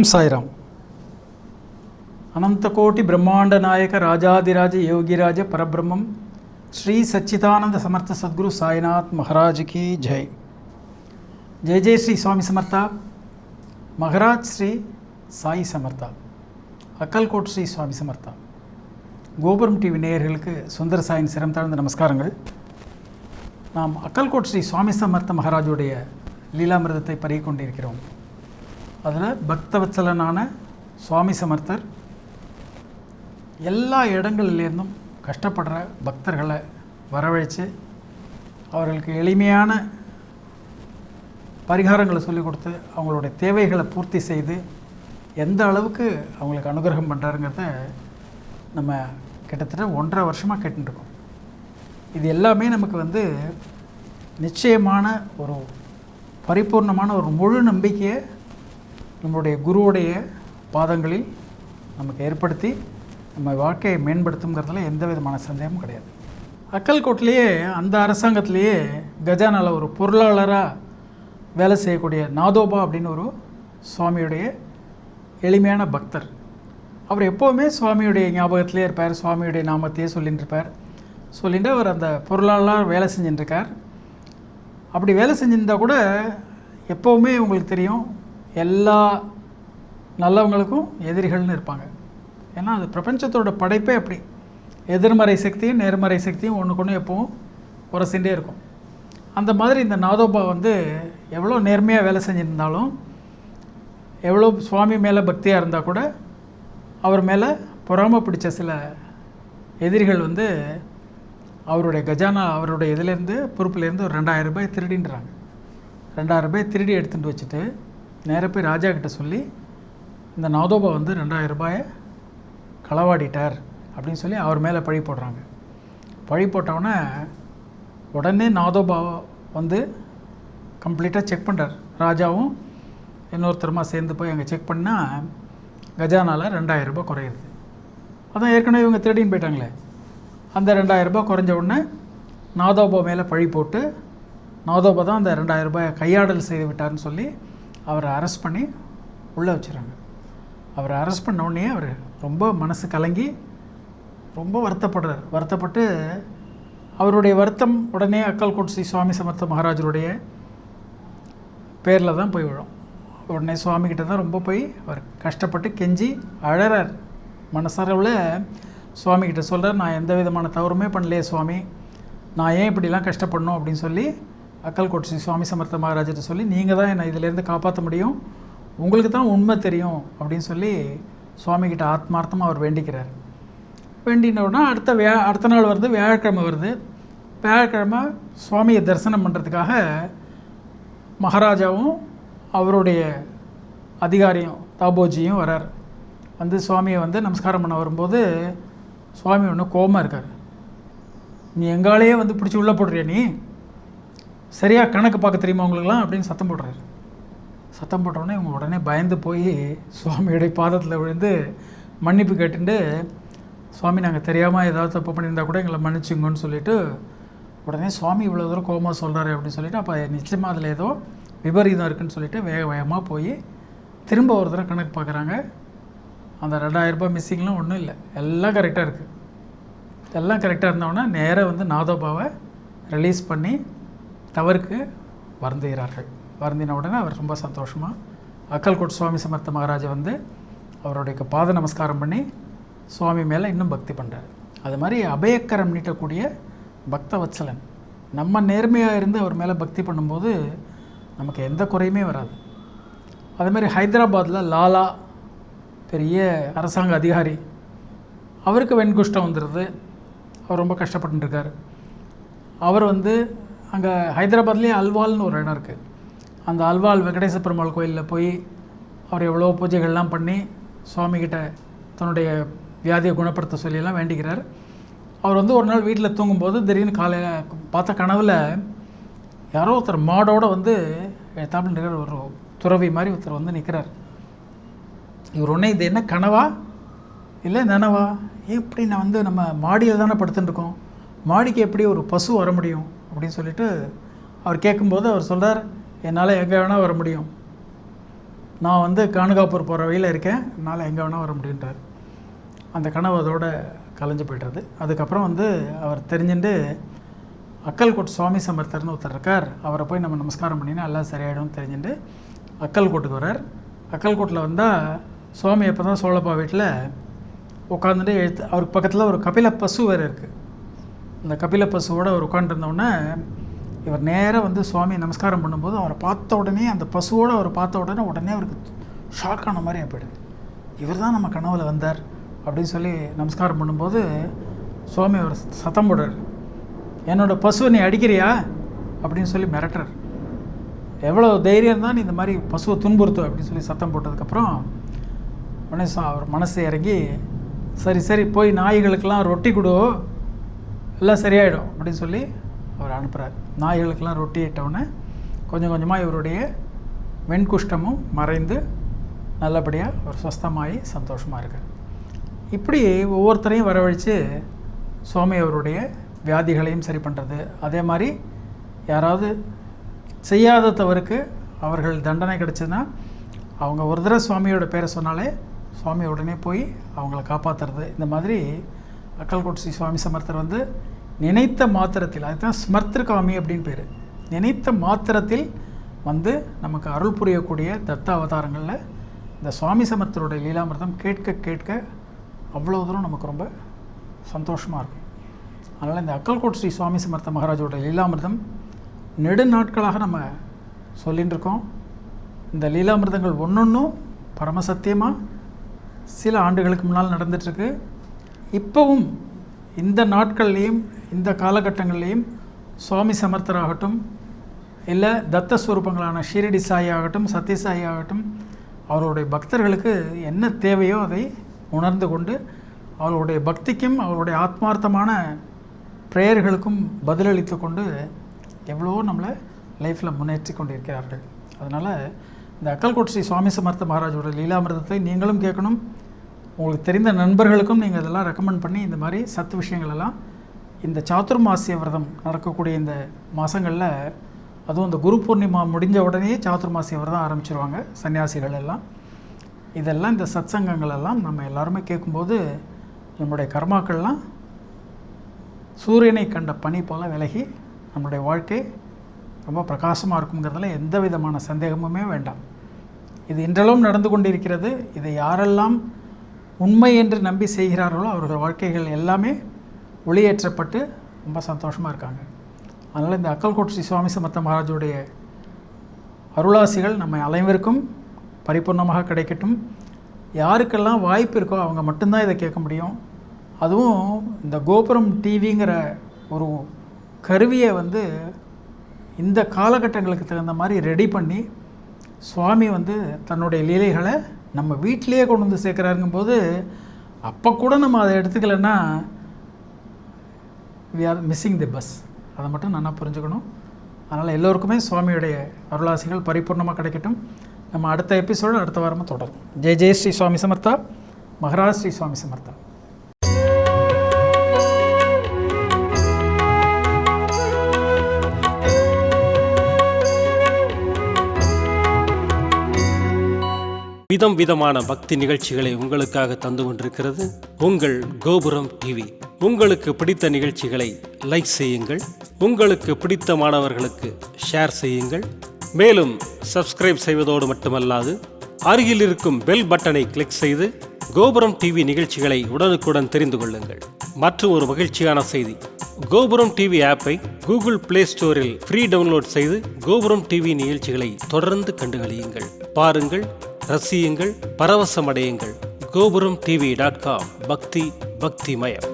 ஓம் சாய்ராம். அனந்தகோட்டி பிரம்மாண்ட நாயக ராஜாதிராஜ யோகிராஜ பரபிரம்மம் ஸ்ரீ சச்சிதானந்த சமர்த்த சத்குரு சாய்நாத் மகாராஜ் கி ஜெய். ஜெய் ஜெய் ஸ்ரீ சுவாமி சமர்த்தா. மகாராஜ் ஸ்ரீ சாய் சமர்த்தா. அக்கல்கோட் ஸ்ரீ சுவாமி சமர்த்தா. கோபுரம் டிவி நேயர்களுக்கு சுந்தர சாயின் சிரம் தாழ்ந்த நமஸ்காரங்கள். நாம் அக்கல்கோட் ஸ்ரீ சுவாமி சமர்த்த மகாராஜுடைய லீலாமிரதத்தை பருகிக் கொண்டிருக்கிறோம். அதில் பக்தவத்சலனான சுவாமி சமர்த்தர் எல்லா இடங்கள்லேருந்தும் கஷ்டப்படுற பக்தர்களை வரவழைச்சு அவர்களுக்கு எளிமையான பரிகாரங்களை சொல்லிக் கொடுத்து அவங்களுடைய தேவைகளை பூர்த்தி செய்து எந்த அளவுக்கு அவங்களுக்கு அனுகிரகம் பண்ணுறாருங்கிறத நம்ம கிட்டத்தட்ட 1.5 வருஷமாக கேட்டுருக்கோம். இது எல்லாமே நமக்கு நிச்சயமான ஒரு பரிபூர்ணமான ஒரு முழு நம்பிக்கையை நம்மளுடைய குருவுடைய பாதங்களில் நமக்கு ஏற்படுத்தி நம்ம வாழ்க்கையை மேம்படுத்துங்கிறதுல எந்த விதமான சந்தேகமும் கிடையாது. அக்கல்கோட்லேயே அந்த அரசாங்கத்திலேயே கஜானாவில் ஒரு பொருளாளராக வேலை செய்யக்கூடிய நாதோபா அப்படின்னு ஒரு சுவாமியுடைய எளிமையான பக்தர். அவர் எப்போவுமே சுவாமியுடைய ஞாபகத்திலே இருப்பார், சுவாமியுடைய நாமத்தையே சொல்லிகிட்டு இருப்பார். சொல்லிட்டு அவர் அந்த பொருளாளராக வேலை செஞ்சுட்டுருக்கார். அப்படி வேலை செஞ்சுருந்தால் கூட எப்போவுமே உங்களுக்கு தெரியும், எல்லா நல்லவங்களுக்கும் எதிரிகள்னு இருப்பாங்க. ஏன்னா அது பிரபஞ்சத்தோட படைப்பே அப்படி. எதிர்மறை சக்தியும் நேர்மறை சக்தியும் ஒன்றுக்கு ஒன்று எப்பவும் உரசிண்டே இருக்கும். அந்த மாதிரி இந்த நாதோபா எவ்வளோ நேர்மையாக வேலை செஞ்சுருந்தாலும், எவ்வளோ சுவாமி மேலே பக்தியாக இருந்தால் கூட அவர் மேலே பொறாமை பிடிச்ச சில எதிரிகள் அவருடைய கஜானா அவருடைய இதிலேருந்து பொறுப்புலேருந்து ஒரு 2000 ரூபாய் திருடின்றாங்க. 2000 ரூபாய் திருடி எடுத்துகிட்டு வச்சுட்டு நேராக போய் ராஜா கிட்ட சொல்லி, இந்த நாதோபா 2000 ரூபாயை களவாடிட்டார் அப்படின்னு சொல்லி அவர் மேலே பழி போடுறாங்க. பழி போட்டவுடனே உடனே நாதோபா கம்ப்ளீட்டாக செக் பண்ணுறார். ராஜாவும் இன்னொருத்தரமாக சேர்ந்து போய் அங்கே செக் பண்ணால் கஜானாவில் 2000 ரூபாய் குறையுது. அதான் ஏற்கனவே இவங்க திருடின்னு போயிட்டாங்களே. அந்த 2000 ரூபாய் குறைஞ்ச உடனே நாதோபா மேலே பழி போட்டு நாதோபா தான் அந்த 2000 ரூபாயை கையாடல் செய்து விட்டார்னு சொல்லி அவரை அரெஸ்ட் பண்ணி உள்ளே வச்சுறாங்க. அவரை அரெஸ்ட் பண்ண உடனே அவர் ரொம்ப மனசு கலங்கி ரொம்ப வருத்தப்பட்டு அவருடைய வருத்தம் உடனே அக்கல்கோட் ஸ்ரீ சுவாமி சமர்த்த மகாராஜருடைய பேரில் தான் போய் விழும். உடனே சுவாமிகிட்ட தான் ரொம்ப போய் அவர் கஷ்டப்பட்டு கெஞ்சி அழறார். மனசளவில் சுவாமிகிட்ட சொல்கிறார், நான் எந்த விதமான தவறுமே பண்ணலையே சுவாமி, நான் ஏன் இப்படிலாம் கஷ்டப்படணும் அப்படின்னு சொல்லி அக்கல்கோட் ஸ்ரீ சுவாமி சமர்த்த மகாராஜர்கிட்ட சொல்லி, நீங்கள் தான் என்னை இதிலேருந்து காப்பாற்ற முடியும், உங்களுக்கு தான் உண்மை தெரியும் அப்படின்னு சொல்லி சுவாமிகிட்ட ஆத்மார்த்தமாக அவர் வேண்டிக்கிறார். வேண்டினோடனா அடுத்த நாள் வியாழக்கிழமை வருது. வியாழக்கிழமை சுவாமியை தரிசனம் பண்ணுறதுக்காக மகாராஜாவும் அவருடைய அதிகாரியும் தாபோஜியும் வரார். சுவாமியை நமஸ்காரம் பண்ண வரும்போது சுவாமி ஒன்று கோபமாக இருக்கார். நீ எங்காலேயே பிடிச்சி உள்ளே போடுறியா, நீ சரியாக கணக்கு பார்க்க தெரியுமா உங்களுக்குலாம் அப்படின்னு சத்தம் போடுறாரு. சத்தம் போட்டோடனே இவங்க உடனே பயந்து போய் சுவாமியுடைய பாதத்தில் விழுந்து மன்னிப்பு கேட்டுட்டு, சுவாமி நாங்கள் தெரியாமல் ஏதாவது தப்பு பண்ணியிருந்தா கூட எங்களை மன்னிச்சுங்கன்னு சொல்லிவிட்டு, உடனே சுவாமி இவ்வளோ தூரம் கோபமாக சொல்கிறாரு அப்படின்னு சொல்லிவிட்டு, அப்போ நிச்சயமாக அதில் ஏதோ விபரீதம் இருக்குதுன்னு சொல்லிவிட்டு வேகமாக போய் திரும்ப ஒரு தடவை கணக்கு பார்க்குறாங்க. அந்த 2000 ரூபாய் மிஸ்ஸிங்லாம் ஒன்றும் இல்லை, எல்லாம் கரெக்டாக இருக்குது. எல்லாம் கரெக்டாக இருந்தோடனே நேராக நாதோபாவை ரிலீஸ் பண்ணி தவறுக்கு வருந்துகிறார்கள். வருந்தின உடனே அவர் ரொம்ப சந்தோஷமாக அக்கல்கோட் சுவாமி சமர்த்த மகாராஜா அவருடைய பாத நமஸ்காரம் பண்ணி சுவாமி மேலே இன்னும் பக்தி பண்ணுறாரு. அது மாதிரி அபயக்கரம் நீட்டக்கூடிய பக்தவத்சலன். நம்ம நேர்மையாக இருந்து அவர் மேலே பக்தி பண்ணும்போது நமக்கு எந்த குறையுமே வராது. அதுமாதிரி ஹைதராபாத்தில் லாலா பெரிய அரசாங்க அதிகாரி, அவருக்கு வெண்குஷ்டம் வந்துடுது. அவர் ரொம்ப கஷ்டப்பட்டுருக்கார். அவர் அங்கே ஹைதராபாத்லேயே அல்வால்னு ஒரு இடம் இருக்குது. அந்த அல்வால் வெங்கடேச பெருமாள் கோயிலில் போய் அவர் எவ்வளோ பூஜைகள்லாம் பண்ணி சுவாமிகிட்ட தன்னுடைய வியாதியை குணப்படுத்த சொல்லியெல்லாம் வேண்டிக்கிறார். அவர் ஒரு நாள் வீட்டில் தூங்கும்போது திடீர்னு காலையில் பார்த்த கனவில் யாரோ ஒருத்தர் மாடோடு தாப்பில் இருக்கிற ஒரு துறவி மாதிரி ஒருத்தர் நிற்கிறார். இவர் ஒன்றே இது என்ன கனவா இல்லை நனவா, எப்படி நான் நம்ம மாடியில் தானே படுத்துட்டுருக்கோம், மாடிக்கு எப்படி ஒரு பசு வர முடியும் அப்படின்னு சொல்லிட்டு அவர் கேட்கும்போது அவர் சொல்கிறார், என்னால் எங்கே வேணால் வர முடியும், நான் வந்து காணுகாப்பூர் போகிற வழியில் இருக்கேன், என்னால் எங்கே வேணால் வர முடியுன்றார். அந்த கனவு அதோட கலைஞ்சு போய்ட்டுறது. அதுக்கப்புறம் வந்து அவர் தெரிஞ்சுட்டு அக்கல்கோட் சுவாமி சமர்த்தர்னு ஒருத்தர் இருக்கார், அவரை போய் நம்ம நமஸ்காரம் பண்ணினா எல்லாம் சரியாயிடும்னு தெரிஞ்சுட்டு அக்கல்கோட்டுக்கு வரார். அக்கல்கோட்டில் வந்தால் சுவாமி எப்போ தான் சோழப்பா வீட்டில் உட்காந்துட்டு அவருக்கு பக்கத்தில் ஒரு கபில பசு வேறு இருக்குது. அந்த கபில பசுவோடு அவர் உட்காந்துருந்தோடனே இவர் நேராக வந்து சுவாமி நமஸ்காரம் பண்ணும்போது அவரை பார்த்த உடனே, அந்த பசுவோடு அவர் பார்த்த உடனே அவருக்கு ஷாக் ஆன மாதிரி போயிடுது. இவர் தான் நம்ம கனவில் வந்தார் அப்படின்னு சொல்லி நமஸ்காரம் பண்ணும்போது சுவாமி அவர் சத்தம் போடுறார், என்னோடய பசுவை நீ அடிக்கிறியா அப்படின்னு சொல்லி மிரட்டுறார். எவ்வளோ தைரியம் தான் நீ இந்த மாதிரி பசுவை துன்புறுத்து அப்படின்னு சொல்லி சத்தம் போட்டதுக்கப்புறம் உடனே அவர் மனசு இறங்கி, சரி போய் நாய்களுக்கெல்லாம் ரொட்டி கொடு, எல்லாம் சரியாயிடும் அப்படின்னு சொல்லி அவர் அனுப்புகிறார். நாய்களுக்கெல்லாம் ரொட்டி இட்டவுடனே கொஞ்சம் கொஞ்சமாக இவருடைய வெண்குஷ்டமும் மறைந்து நல்லபடியாக அவர் சுஸ்தமாகி சந்தோஷமாக இருக்கார். இப்படி ஒவ்வொருத்தரையும் வரவழைச்சு சுவாமி அவருடைய வியாதிகளையும் சரி பண்ணுறது. அதே மாதிரி யாராவது செய்யாத தவறுக்கு அவர்கள் தண்டனை கிடச்சதுன்னா அவங்க ஒரு தடவை சுவாமியோட பேரை சொன்னாலே சுவாமி உடனே போய் அவங்கள காப்பாற்றுறது. இந்த மாதிரி அக்கல்கோட் ஸ்ரீ சுவாமி சமர்த்தர் வந்து நினைத்த மாத்திரத்தில், அதுதான் ஸ்மர்த்திருக்காமி அப்படின்னு பேர், நினைத்த மாத்திரத்தில் வந்து நமக்கு அருள் புரியக்கூடிய தத்த அவதாரங்களில் இந்த சுவாமி சமர்த்தருடைய லீலாமிர்தம் கேட்க கேட்க அவ்வளோ தூரம் நமக்கு ரொம்ப சந்தோஷமாக இருக்கும். அதனால் இந்த அக்கல்கோட் ஸ்ரீ சுவாமி சமர்த்த மகாராஜோட லீலாமிர்தம் நெடுநாட்களாக நம்ம சொல்லின்னு இருக்கோம். இந்த லீலாமிர்தங்கள் ஒன்றொன்றும் பரமசத்தியமாக சில ஆண்டுகளுக்கு முன்னால் நடந்துகிட்ருக்கு. இப்போவும் இந்த நாட்கள்லேயும் இந்த காலகட்டங்கள்லேயும் சுவாமி சமர்த்தராகட்டும், இல்லை தத்த ஸ்வரூபங்களான ஷீரடி சாயி ஆகட்டும், சத்யசாயி ஆகட்டும், அவர்களுடைய பக்தர்களுக்கு என்ன தேவையோ அதை உணர்ந்து கொண்டு அவர்களுடைய பக்திக்கும் அவர்களுடைய ஆத்மார்த்தமான ப்ரேயர்களுக்கும் பதிலளித்து கொண்டு எவ்வளோ நம்மளை லைஃப்பில் முன்னேற்றி கொண்டிருக்கிறார்கள். அதனால் இந்த அக்கல்கோட் ஸ்ரீ சுவாமி சமர்த்த மகாராஜோட லீலாமிர்தத்தை நீங்களும் கேட்கணும். உங்களுக்கு தெரிந்த நண்பர்களுக்கும் நீங்கள் இதெல்லாம் ரெக்கமெண்ட் பண்ணி இந்த மாதிரி சத்து விஷயங்களெல்லாம் இந்த சாதுர்மாசிய விரதம் நடக்கக்கூடிய இந்த மாதங்களில், அதுவும் இந்த குரு பூர்ணிமா முடிஞ்ச உடனே சாதுர்மாசிய விரதம் ஆரம்பிச்சிருவாங்க சன்னியாசிகள் எல்லாம். இதெல்லாம் இந்த சத்சங்கங்களெல்லாம் நம்ம எல்லாருமே கேட்கும்போது நம்முடைய கர்மாக்கள்லாம் சூரியனை கண்ட பனி போல் விலகி நம்மளுடைய வாழ்க்கை ரொம்ப பிரகாசமாக இருக்குங்கிறதுல எந்த விதமான சந்தேகமுமே வேண்டாம். இது இன்றளவும் நடந்து கொண்டிருக்கிறது. இதை யாரெல்லாம் உண்மை என்று நம்பி செய்கிறார்களோ அவர்கள் வாழ்க்கைகள் எல்லாமே ஒளியேற்றப்பட்டு ரொம்ப சந்தோஷமாக இருக்காங்க. அதனால் இந்த அக்கல்கோட் ஸ்ரீ சுவாமி சமர்த்த மகாராஜுடைய அருளாசிகள் நம்ம அனைவருக்கும் பரிபூர்ணமாக கிடைக்கட்டும். யாருக்கெல்லாம் வாய்ப்பு இருக்கோ அவங்க மட்டும்தான் இதை கேட்க முடியும். அதுவும் இந்த கோபுரம் டிவிங்கிற ஒரு கருவியை வந்து இந்த காலகட்டங்களுக்கு தகுந்த மாதிரி ரெடி பண்ணி சுவாமி வந்து தன்னுடைய லீலைகளை நம்ம வீட்டிலேயே கொண்டு வந்து சேர்க்குறாருங்கும்போது அப்போ கூட நம்ம அதை எடுத்துக்கலைன்னா we are missing the bus. அதை மட்டும் நல்லா புரிஞ்சுக்கணும். அதனால் எல்லோருக்குமே சுவாமியுடைய அருளாசிகள் பரிபூர்ணமாக கிடைக்கட்டும். நம்ம அடுத்த எபிசோடு அடுத்த வாரமாக தொடரும். ஜெய் ஜெய் ஸ்ரீ சுவாமி சமர்த்தா, மகாராஜ் ஸ்ரீ சுவாமி சமர்த்தா. விதம் விதமான பக்தி நிகழ்ச்சிகளை உங்களுக்காக தந்து கொண்டிருக்கிறது உங்கள் கோபுரம் டிவி. உங்களுக்கு பிடித்த நிகழ்ச்சிகளை லைக் செய்யுங்கள், உங்களுக்கு பிடித்த மாணவர்களுக்கு ஷேர் செய்யுங்கள். மேலும் சப்ஸ்கிரைப் செய்வதோடு மட்டுமல்லாது அருகில் இருக்கும் பெல் பட்டனை கிளிக் செய்து கோபுரம் டிவி நிகழ்ச்சிகளை உடனுக்குடன் தெரிந்து கொள்ளுங்கள். மற்றும் ஒரு மகிழ்ச்சியான செய்தி, கோபுரம் டிவி ஆப்பை கூகுள் பிளே ஸ்டோரில் ஃப்ரீ டவுன்லோட் செய்து கோபுரம் டிவி நிகழ்ச்சிகளை தொடர்ந்து கண்டுகளியுங்கள், பாருங்கள், ரசியுங்கள், பரவசமடையுங்கள். gopuramtv.com. பக்தி பக்திமயம்.